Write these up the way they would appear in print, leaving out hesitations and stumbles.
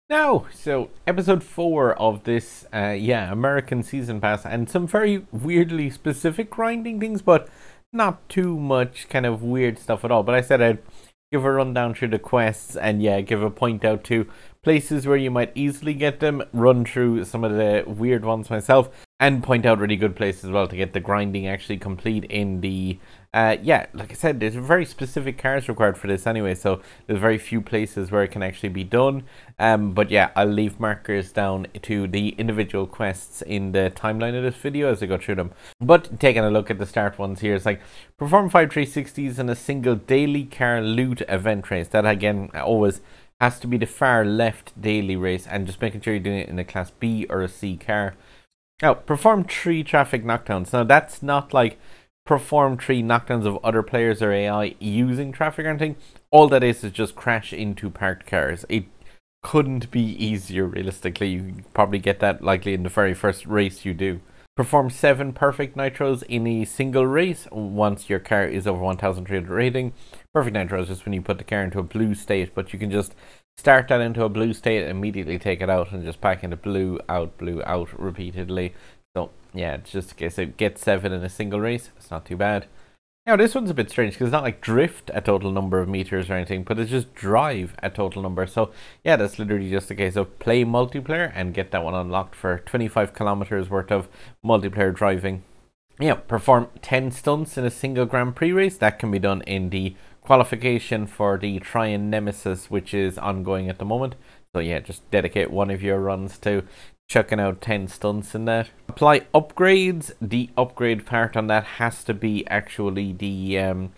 No, so episode 4 of this, American season pass, and some very weirdly specific grinding things, but not too much kind of weird stuff at all. But I said I'd give a rundown through the quests and give a point out to places where you might easily get them, run through some of the weird ones myself, and point out really good places as well to get the grinding actually complete in the like I said, there's very specific cars required for this anyway, so there's very few places where it can actually be done. But yeah, I'll leave markers down to the individual quests in the timeline of this video as I go through them. But taking a look at the start ones here, it's like perform 5 360s in a single daily car loot event race. That again always has to be the far left daily race, and just making sure you're doing it in a class B or a C car. Now, perform 3 traffic knockdowns. Now that's not like perform 3 knockdowns of other players or AI using traffic or anything. All that is just crash into parked cars. It couldn't be easier realistically. You probably get that likely in the very first race you do. Perform 7 perfect nitros in a single race once your car is over 1300 rating. Perfect nitro is just when you put the car into a blue state, but you can just start that into a blue state and immediately take it out and just pack into blue out repeatedly. So yeah, it's just in case it gets 7 in a single race. It's not too bad. Now this one's a bit strange because it's not like drift a total number of meters or anything, but it's just drive a total number. So yeah, that's literally just a case of play multiplayer and get that one unlocked for 25 kilometers worth of multiplayer driving. Yeah, perform 10 stunts in a single Grand Prix race. That can be done in the qualification for the Trainspotter Nemesis, which is ongoing at the moment. So yeah, just dedicate one of your runs to chucking out 10 stunts in that. Apply upgrades. The upgrade part on that has to be actually the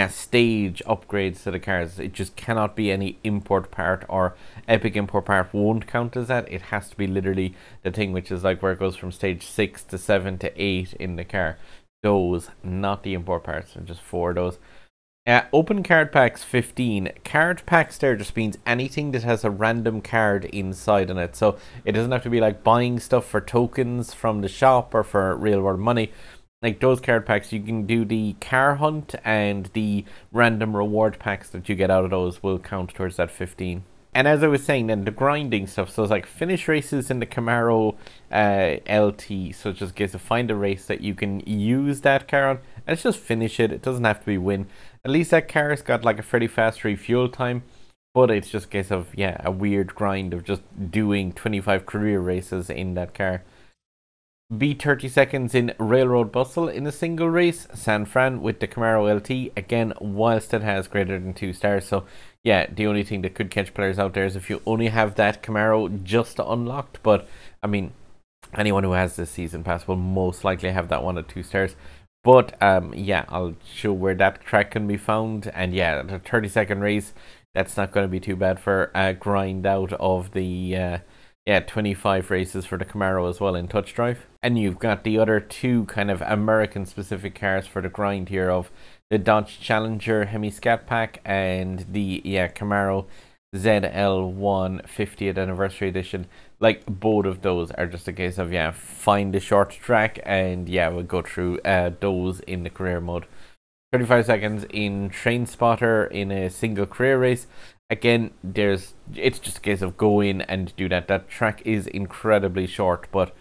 stage upgrades to the cars. It just cannot be any import part, or epic import part won't count as that. It has to be literally the thing which is like where it goes from stage 6 to 7 to 8 in the car. Those, not the import parts, and just 4 of those. Open card packs 15. Card packs there just means anything that has a random card inside on it. So it doesn't have to be like buying stuff for tokens from the shop or for real world money. Like those card packs, you can do the car hunt, and the random reward packs that you get out of those will count towards that 15. And as I was saying, then the grinding stuff, so it's like finish races in the Camaro LT. So it just gives to find a race that you can use that car on, and it's just finish it. It doesn't have to be win. At least that car's got like a fairly fast refuel time, but it's just a case of a weird grind of just doing 25 career races in that car. Beat 30 seconds in Railroad Bustle in a single race. San Fran with the Camaro LT, again, whilst it has greater than 2 stars. So yeah, the only thing that could catch players out there is if you only have that Camaro just unlocked. But I mean, anyone who has this season pass will most likely have that one at 2 stars. But I'll show where that track can be found. And yeah, the 30-second race, that's not going to be too bad for a grind out of the 25 races for the Camaro as well in Touch Drive. And you've got the other 2 kind of American specific cars for the grind here of the Dodge Challenger Hemi Scat Pack and the Camaro ZL1 50th Anniversary Edition. Like both of those are just a case of find a short track, and we'll go through those in the career mode. 35 seconds in Trainspotter in a single career race. Again, it's just a case of go in and do that. That track is incredibly short, but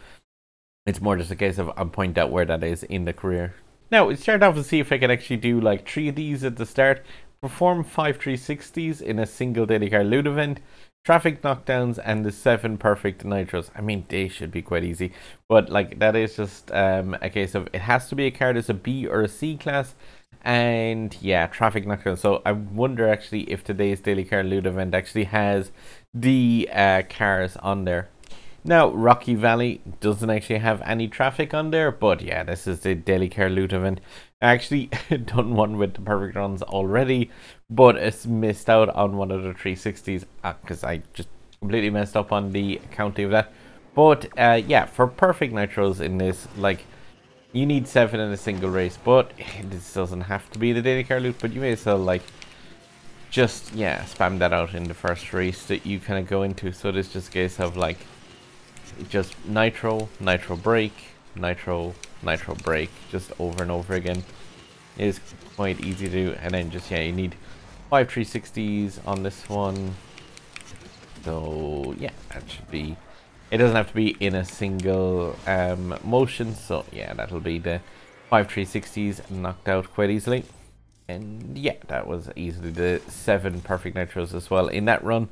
it's more just a case of I'll point out where that is in the career. Now, we start off to see if I can actually do like 3 of these at the start. Perform 5 360s in a single daily car loot event. Traffic knockdowns and the 7 perfect nitros. I mean, they should be quite easy, but like that is just a case of it has to be a car that's a B or a C class. And traffic knockdown. So I wonder actually if today's daily car loot event actually has the cars on there. Now, Rocky Valley doesn't actually have any traffic on there, but this is the daily car loot event. I actually done one with the perfect runs already, but it's missed out on one of the 360s because I just completely messed up on the counting of that. But for perfect nitros in this, like, you need 7 in a single race, but this doesn't have to be the daily car loot, but you may as well like just spam that out in the first race that you kind of go into. So it is just a case of like just nitro brake, nitro brake, just over and over again. It is quite easy to do, and then just you need 5 360s on this one. So yeah, that should be, it doesn't have to be in a single motion. So yeah, that'll be the 5 360s knocked out quite easily. And yeah, that was easily the 7 perfect nitros as well in that run.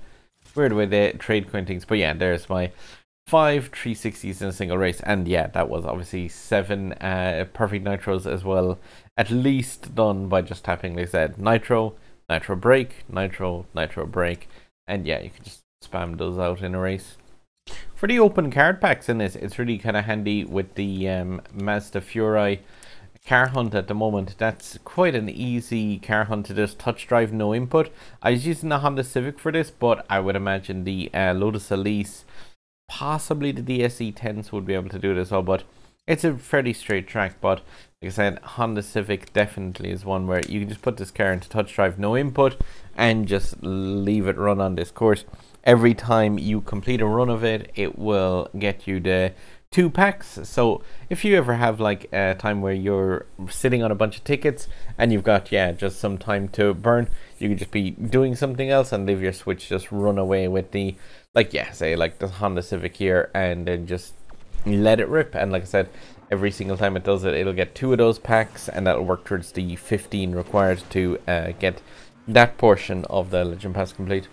Weird way the trade coin things, but yeah, there's my 5 360s in a single race. And yeah, that was obviously 7 perfect nitros as well, at least done by just tapping, like I said, nitro, nitro break, nitro, nitro break. And yeah, you can just spam those out in a race. For the open card packs in this, it's really kind of handy with the Mazda Furai car hunt at the moment. That's quite an easy car hunt to just touch drive, no input. I was using the Honda Civic for this, but I would imagine the Lotus Elise, possibly the DSE 10s would be able to do it as well. But it's a fairly straight track. But like I said, Honda Civic definitely is one where you can just put this car into touch drive, no input, and just leave it run on this course. Every time you complete a run of it, it will get you the 2 packs. So if you ever have like a time where you're sitting on a bunch of tickets and you've got just some time to burn, you could just be doing something else and leave your Switch just run away with the, say like the Honda Civic here, and then just let it rip. And like I said, every single time it does it, it'll get 2 of those packs, and that'll work towards the 15 required to get that portion of the Legend Pass complete.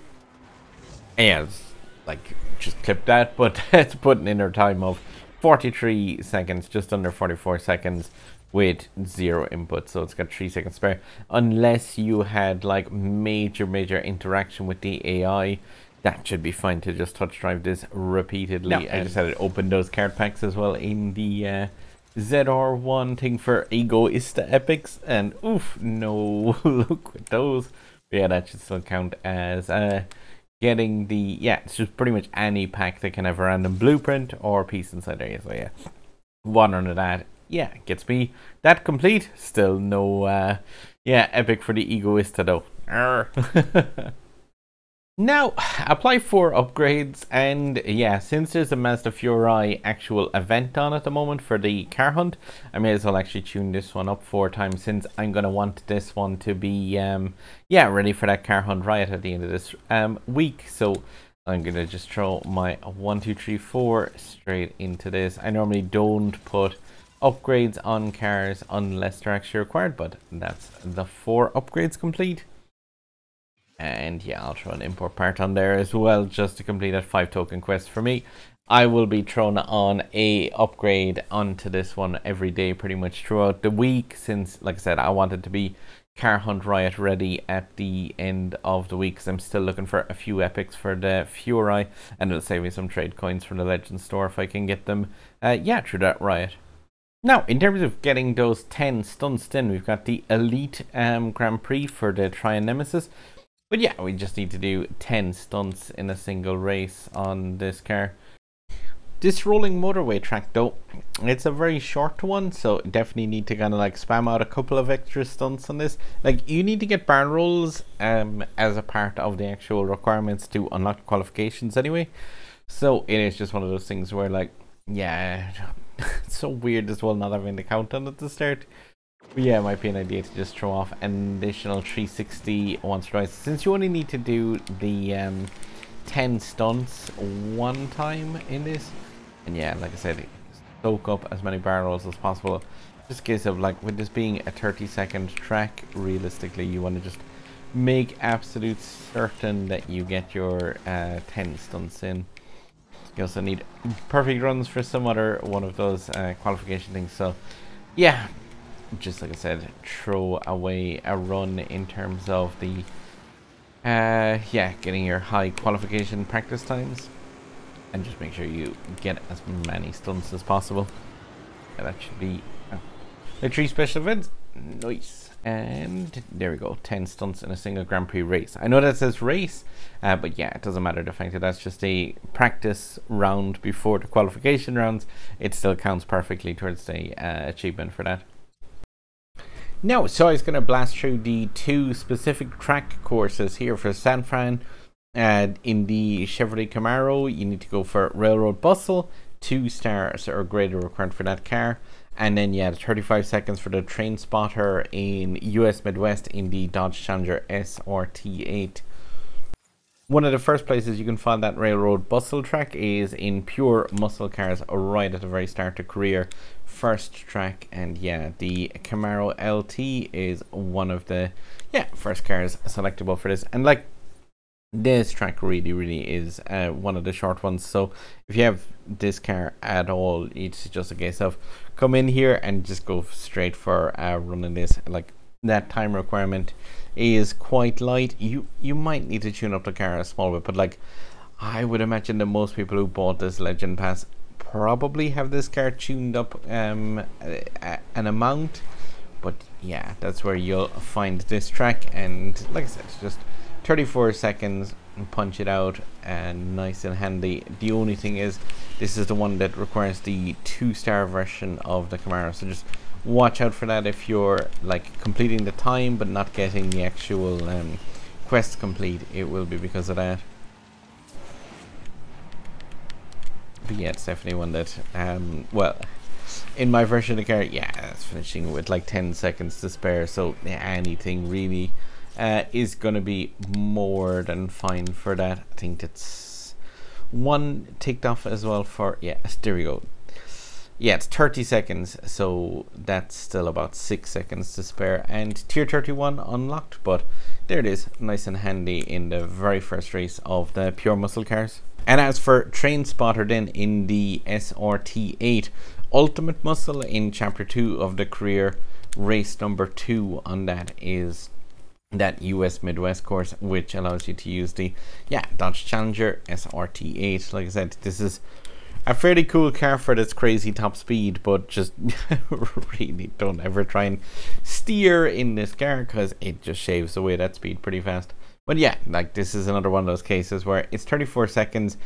And yeah, it's like just clip that, but it's putting in our time of 43 seconds, just under 44 seconds with 0 input. So it's got 3 seconds spare, unless you had like major interaction with the AI. That should be fine to just touch drive this repeatedly. No, I just had it open those card packs as well in the ZR1 thing for Egoista Epics, and oof, no look with those. But yeah, that should still count as getting the, it's just pretty much any pack that can have a random blueprint or piece inside there. So yeah, one under that, gets me that complete. Still no epic for the Egoista though. Now, apply for upgrades, and since there's a Mazda Furai actual event on at the moment for the car hunt, I may as well actually tune this one up 4 times, since I'm going to want this one to be, ready for that car hunt riot at the end of this week. So I'm going to just throw my 1, 2, 3, 4 straight into this. I normally don't put upgrades on cars unless they're actually required, but that's the 4 upgrades complete. And I'll throw an import part on there as well, just to complete that 5 token quest for me. I will be throwing on a upgrade onto this one every day pretty much throughout the week, since like I said, I wanted to be car hunt riot ready at the end of the week, because I'm still looking for a few epics for the Furai, and it'll save me some trade coins from the Legend store if I can get them through that riot. Now, in terms of getting those 10 stunts in, we've got the Elite Grand Prix for the Trion Nemesis. But we just need to do 10 stunts in a single race on this car. This rolling motorway track though, it's a very short one, so definitely need to kind of like spam out a couple of extra stunts on this. Like, you need to get barrel rolls as a part of the actual requirements to unlock qualifications anyway. So it is just one of those things where like, it's so weird as well not having the countdown at the start. But it might be an idea to just throw off an additional 360 once or twice, since you only need to do the 10 stunts 1 time in this. And like I said, soak up as many barrel rolls as possible. Just in case of like, with this being a 30-second track, realistically you want to just make absolute certain that you get your 10 stunts in. You also need perfect runs for some other one of those qualification things. So just like I said, throw away a run in terms of the getting your high qualification practice times, and just make sure you get as many stunts as possible. That should be the 3 special events. Nice. And there we go, 10 stunts in a single Grand Prix race. I know that says race, but it doesn't matter. The fact that that's just a practice round before the qualification rounds, it still counts perfectly towards the achievement for that. Now, so I was going to blast through the 2 specific track courses here for San Fran. In the Chevrolet Camaro, you need to go for Railroad Bustle, 2 stars or greater required for that car. And then the 35 seconds for the Trainspotter in US Midwest in the Dodge Challenger SRT8. One of the first places you can find that railroad bustle track is in pure muscle cars right at the very start of career first track. And yeah, the Camaro LT is one of the first cars selectable for this. And like, this track really is one of the short ones, so if you have this car at all, it's just a case of come in here and just go straight for running this. Like, that time requirement is quite light. You might need to tune up the car a small bit, but like, I would imagine that most people who bought this Legend Pass probably have this car tuned up an amount. But yeah, that's where you'll find this track. And like I said, it's just 34 seconds and punch it out, and nice and handy. The only thing is, this is the one that requires the 2-star version of the Camaro, so just watch out for that if you're like completing the time but not getting the actual quest complete. It will be because of that. But yeah, it's definitely one that well, in my version of the car, yeah, it's finishing with like 10 seconds to spare, so anything really is going to be more than fine for that. I think it's one ticked off as well for, yes, there we go. Yeah, it's 30 seconds, so that's still about 6 seconds to spare, and tier 31 unlocked. But there it is, nice and handy in the very first race of the pure muscle cars. And as for Trainspotter, then in the SRT8 Ultimate Muscle in chapter 2 of the career, race number 2 on that is that US Midwest course, which allows you to use the Dodge Challenger SRT8. Like I said, this is a fairly cool car for this crazy top speed, but just really don't ever try and steer in this car, because it just shaves away that speed pretty fast. But yeah, like, this is another one of those cases where it's 34 seconds.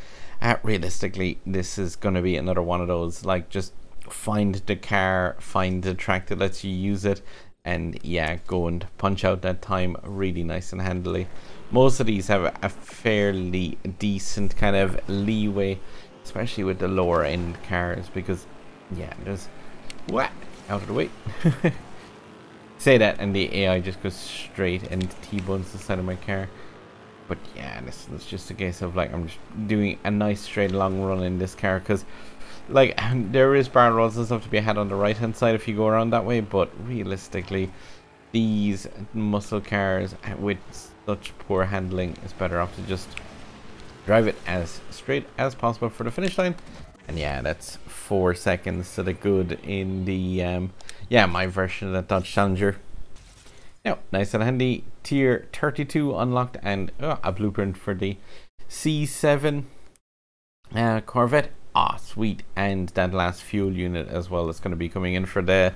Realistically, this is going to be another one of those, like, just find the car, find the track that lets you use it, and yeah, go and punch out that time really nice and handily. Most of these have a fairly decent kind of leeway, especially with the lower end cars, because yeah, there's what out of the way. Say that and the AI just goes straight and T-bones the side of my car. But yeah, this is just a case of like, I'm just doing a nice straight long run in this car, because like, there is barrel rolls and stuff to be had on the right hand side if you go around that way, but realistically, these muscle cars with such poor handling, is better off to just drive it as straight as possible for the finish line. And yeah, that's 4 seconds to the good in the my version of that Dodge Challenger. Now, nice and handy, tier 32 unlocked, and a blueprint for the C7 Corvette. Sweet. And that last fuel unit as well is going to be coming in for the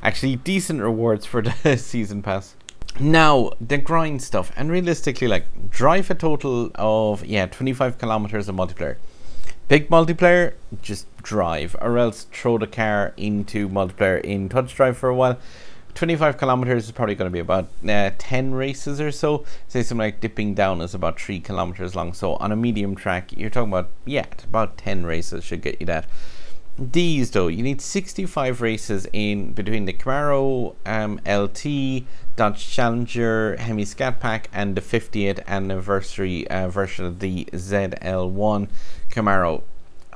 actually decent rewards for the season pass. Now, the grind stuff, and realistically, like, drive a total of 25 kilometers of multiplayer. Big multiplayer, just drive, or else throw the car into multiplayer in touch drive for a while. 25 kilometers is probably going to be about 10 races or so. Say something like dipping down is about 3 kilometers long. So on a medium track, you're talking about, about 10 races should get you that. These though, you need 65 races in between the Camaro LT, Dodge Challenger, Hemi Scat Pack, and the 50th anniversary version of the ZL1 Camaro.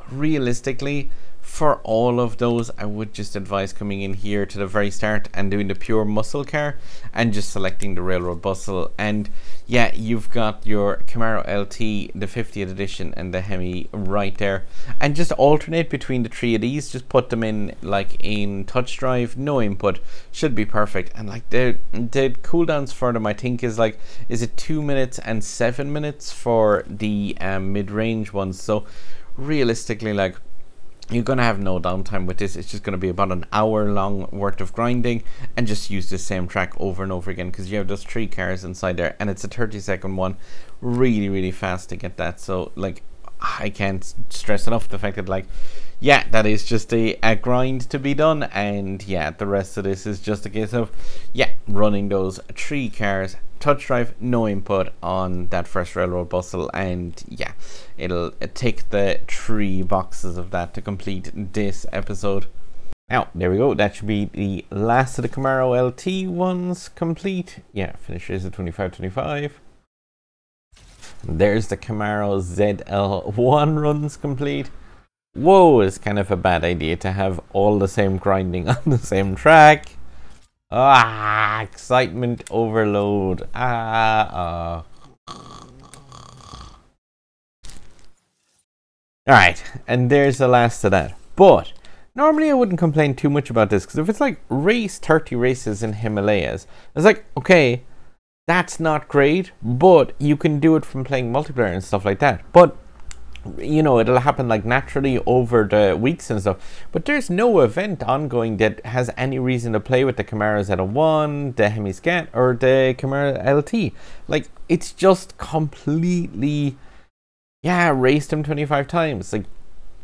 Realistically, for all of those, I would just advise coming in here to the very start and doing the pure muscle car and just selecting the railroad bustle. And yeah, you've got your Camaro LT, the 50th edition, and the Hemi right there, and just alternate between the three of these. Just put them in like in touch drive, no input, should be perfect. And like the cooldowns for them, I think is it 2 minutes and 7 minutes for the mid-range ones. So realistically, like, you're going to have no downtime with this. It's just going to be about an hour long worth of grinding, and just use the same track over and over again, because you have those 3 cars inside there, and it's a 30-second one. Really fast to get that. So like, I can't stress enough the fact that, like, yeah, that is just a grind to be done. And yeah, the rest of this is just a case of running those 3 cars, touch drive, no input on that first railroad bustle, and yeah, it'll take the 3 boxes of that to complete this episode. Now, there we go. That should be the last of the Camaro LT ones complete. Yeah, finish race at 25-25. There's the Camaro ZL1 runs complete. Whoa, it's kind of a bad idea to have all the same grinding on the same track. Ah, excitement overload. Alright, and there's the last of that. But normally I wouldn't complain too much about this, because if it's like race 30 races in Himalayas, it's like, okay, that's not great, but you can do it from playing multiplayer and stuff like that. But you know, it'll happen like naturally over the weeks and stuff. But there's no event ongoing that has any reason to play with the Camaro Z1, the Hemi Scat, or the Camaro LT. Like, it's just completely, yeah, raced them 25 times. Like,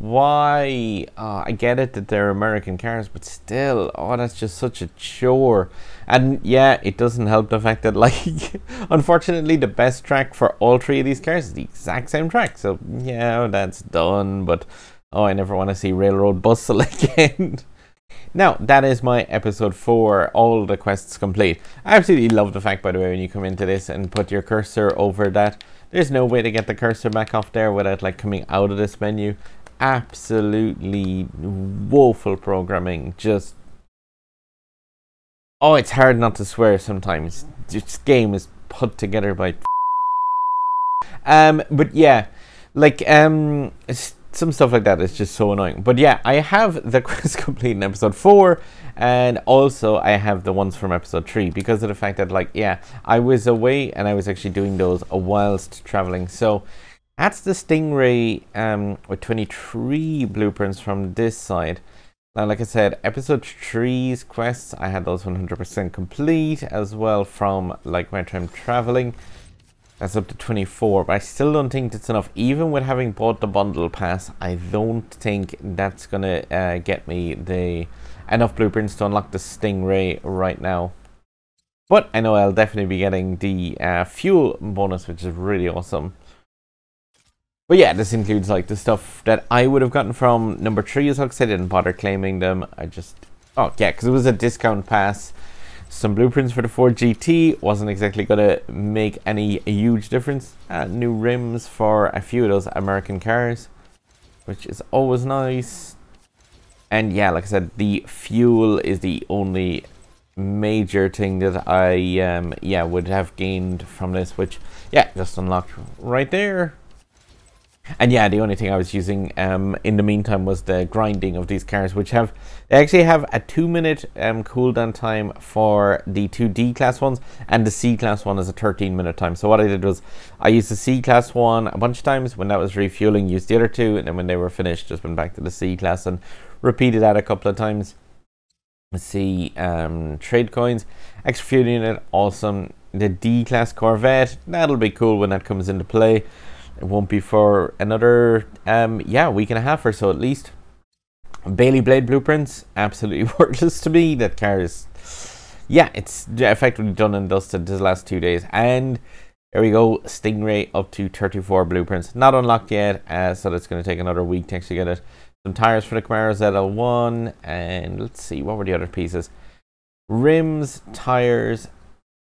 why? I get it that they're American cars, but still, that's just such a chore. And yeah, it doesn't help the fact that, like, unfortunately, the best track for all three of these cars is the exact same track. So yeah, that's done. But I never want to see Railroad Bustle again. Now, that is my episode 4, all the quests complete. I absolutely love the fact, by the way, when you come into this and put your cursor over that, there's no way to get the cursor back off there without like coming out of this menu. Absolutely woeful programming. Just, it's hard not to swear sometimes. This game is put together by but yeah, like some stuff like that is just so annoying. But yeah, I have the quest complete in episode 4, and also I have the ones from episode 3 because of the fact that, like, yeah, I was away and I was actually doing those whilst traveling. So that's the Stingray with 23 blueprints from this side. Now, like I said, episode 3's quests, I had those 100% complete as well from like my time traveling. That's up to 24, but I still don't think that's enough. Even with having bought the bundle pass, I don't think that's gonna get me enough blueprints to unlock the Stingray right now. But I know I'll definitely be getting the fuel bonus, which is really awesome. But yeah, this includes like the stuff that I would have gotten from number 3 as well, because I didn't bother claiming them. I just, yeah, because it was a discount pass. Some blueprints for the Ford GT wasn't exactly going to make any huge difference. New rims for a few of those American cars, which is always nice. And yeah, like I said, the fuel is the only major thing that I would have gained from this, which yeah, just unlocked right there. And yeah, the only thing I was using in the meantime was the grinding of these cars, which they actually have a 2-minute cooldown time for the 2 D-class ones, and the C-class one is a 13-minute time. So what I did was I used the C-class one a bunch of times. When that was refueling, used the other 2, and then when they were finished, just went back to the C-class and repeated that a couple of times. Let's see, trade coins, extra fuel unit, awesome. The D-class Corvette, that'll be cool when that comes into play. It won't be for another week and a half or so at least. Bailey Blade blueprints, absolutely worthless to me. That car is, yeah, it's effectively done and dusted this last 2 days. And there we go, Stingray up to 34 blueprints. Not unlocked yet, so that's going to take another week to actually get it. Some tires for the Camaro ZL1, and let's see, what were the other pieces? Rims, tires,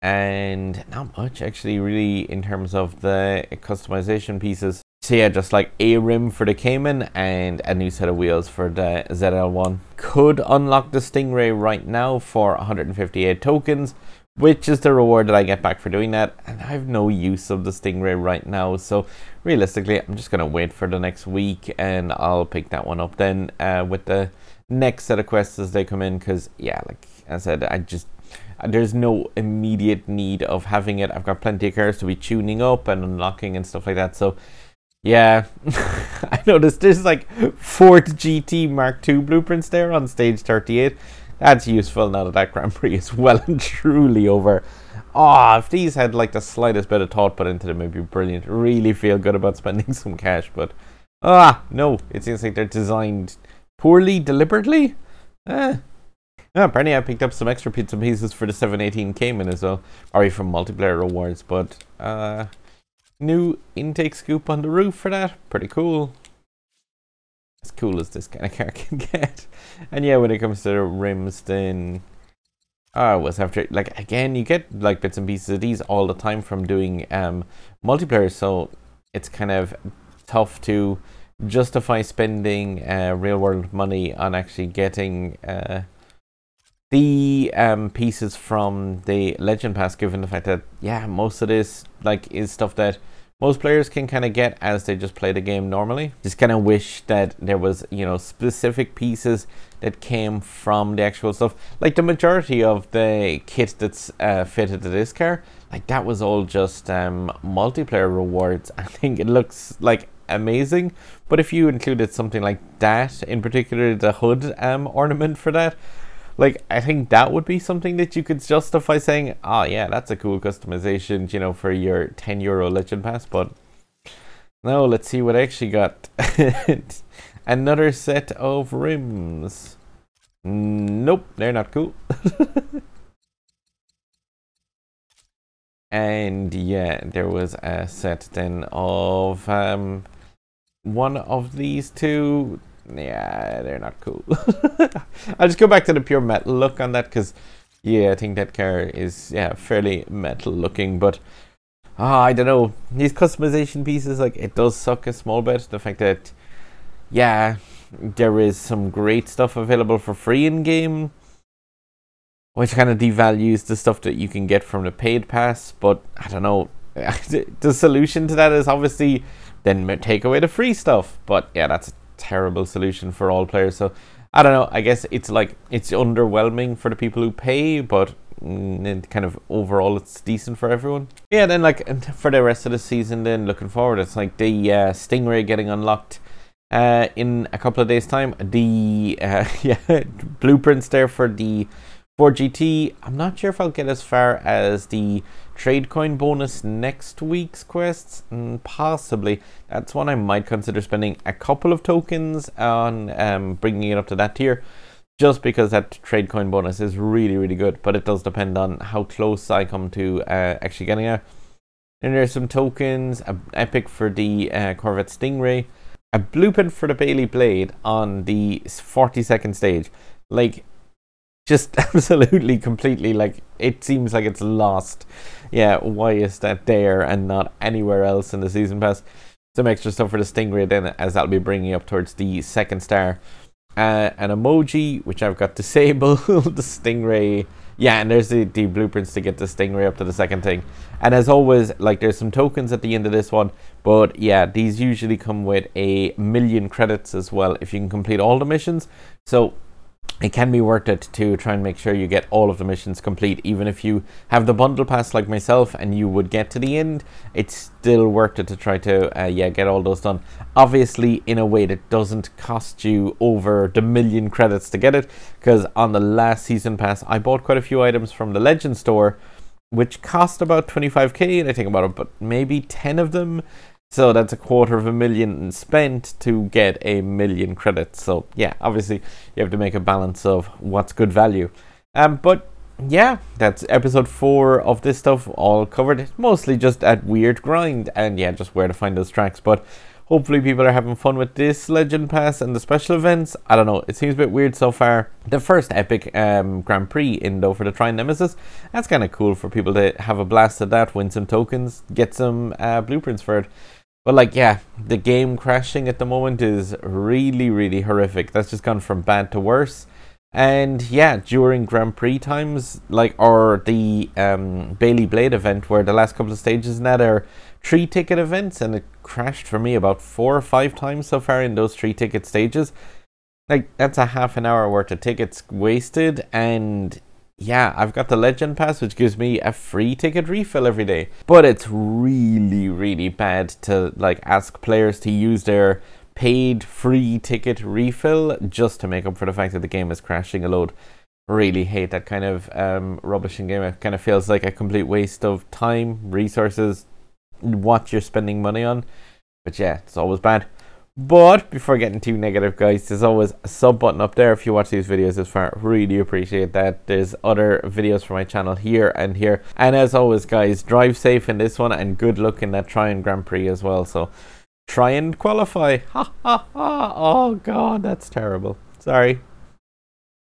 and not much actually really in terms of the customization pieces. So yeah, just like a rim for the Cayman and a new set of wheels for the ZL1. Could unlock the Stingray right now for 158 tokens, which is the reward that I get back for doing that, and I have no use of the Stingray right now, so realistically I'm just gonna wait for the next week and I'll pick that one up then with the next set of quests as they come in, because yeah, like I said, there's no immediate need of having it. I've got plenty of cars to be tuning up and unlocking and stuff like that. So yeah, I noticed there's like Ford GT Mark II blueprints there on stage 38. That's useful now that that Grand Prix is well and truly over. If these had like the slightest bit of thought put into them, it'd be brilliant. Really feel good about spending some cash, but no, it seems like they're designed poorly, deliberately. Apparently I picked up some extra bits and pieces for the 718 Cayman as well, or from multiplayer rewards, but new intake scoop on the roof for that, pretty cool. As cool as this kind of car can get. And yeah, when it comes to the rims, then I was after, like, again, you get like bits and pieces of these all the time from doing multiplayer, so it's kind of tough to justify spending real world money on actually getting the pieces from the Legend Pass, given the fact that, yeah, most of this like is stuff that most players can kind of get as they just play the game normally. Just kind of wish that there was, you know, specific pieces that came from the actual stuff. Like the majority of the kit that's fitted to this car, like that was all just multiplayer rewards. I think it looks like amazing, but if you included something like that, in particular the hood ornament for that, like, I think that would be something that you could justify saying, oh yeah, that's a cool customization, you know, for your €10 Legend Pass. But no, let's see what I actually got. Another set of rims. Nope, they're not cool. And yeah, there was a set then of one of these two. Yeah, they're not cool. I'll just go back to the pure metal look on that, because yeah, I think that car is, yeah, fairly metal looking. But I don't know, these customization pieces, like, it does suck a small bit, the fact that, yeah, there is some great stuff available for free in game, which kind of devalues the stuff that you can get from the paid pass. But I don't know, the solution to that is obviously then take away the free stuff. But yeah, that's a terrible solution for all players. So I don't know, I guess it's like, it's underwhelming for the people who pay, but kind of overall it's decent for everyone. Yeah, then like for the rest of the season, then looking forward, it's like the Stingray getting unlocked in a couple of days time. The yeah, blueprints there for the 4GT. I'm not sure if I'll get as far as the trade coin bonus next week's quests. Possibly. That's one I might consider spending a couple of tokens on bringing it up to that tier, just because that trade coin bonus is really, really good. But it does depend on how close I come to actually getting it. And there's some tokens, an epic for the Corvette Stingray, a blueprint for the Bailey Blade on the 42nd stage. Like, just absolutely, completely, like, it seems like it's lost. Yeah, why is that there and not anywhere else in the season pass? Some extra stuff for the Stingray then, as that'll be bringing up towards the 2nd star. An emoji, which I've got disabled. The Stingray. Yeah, and there's the blueprints to get the Stingray up to the 2nd thing. And as always, like, there's some tokens at the end of this one. But yeah, these usually come with 1,000,000 credits as well if you can complete all the missions. So it can be worth it to try and make sure you get all of the missions complete. Even if you have the bundle pass like myself and you would get to the end, it's still worth it to try to yeah, get all those done. Obviously in a way that doesn't cost you over the 1,000,000 credits to get it, because on the last season pass I bought quite a few items from the Legend store which cost about 25k, and I think about maybe 10 of them. So that's 250,000 spent to get 1,000,000 credits. So yeah, obviously you have to make a balance of what's good value. But yeah, that's episode 4 of this stuff all covered. It's mostly just that weird grind, and yeah, just where to find those tracks. But hopefully people are having fun with this Legend Pass and the special events. I don't know, it seems a bit weird so far. The first epic Grand Prix in though for the Trine Nemesis, that's kind of cool for people to have a blast at that, win some tokens, get some blueprints for it. But like, yeah, the game crashing at the moment is really, really horrific. That's just gone from bad to worse. And yeah, during Grand Prix times, like, or the Bailey Blade event, where the last couple of stages in that are 3-ticket events, and it crashed for me about 4 or 5 times so far in those 3-ticket stages. Like, that's a half an hour worth of tickets wasted. And yeah, I've got the Legend Pass, which gives me a free ticket refill every day. But it's really, really bad to like ask players to use their paid free ticket refill just to make up for the fact that the game is crashing a load. Really hate that kind of rubbish in game. It kind of feels like a complete waste of time, resources, what you're spending money on. But yeah, it's always bad. But before getting too negative, guys, there's always a sub button up there if you watch these videos this far. Really appreciate that. There's other videos from my channel here and here. And as always, guys, drive safe in this one, and good luck in that Trine Grand Prix as well. So try and qualify. Ha ha ha. Oh god, that's terrible. Sorry.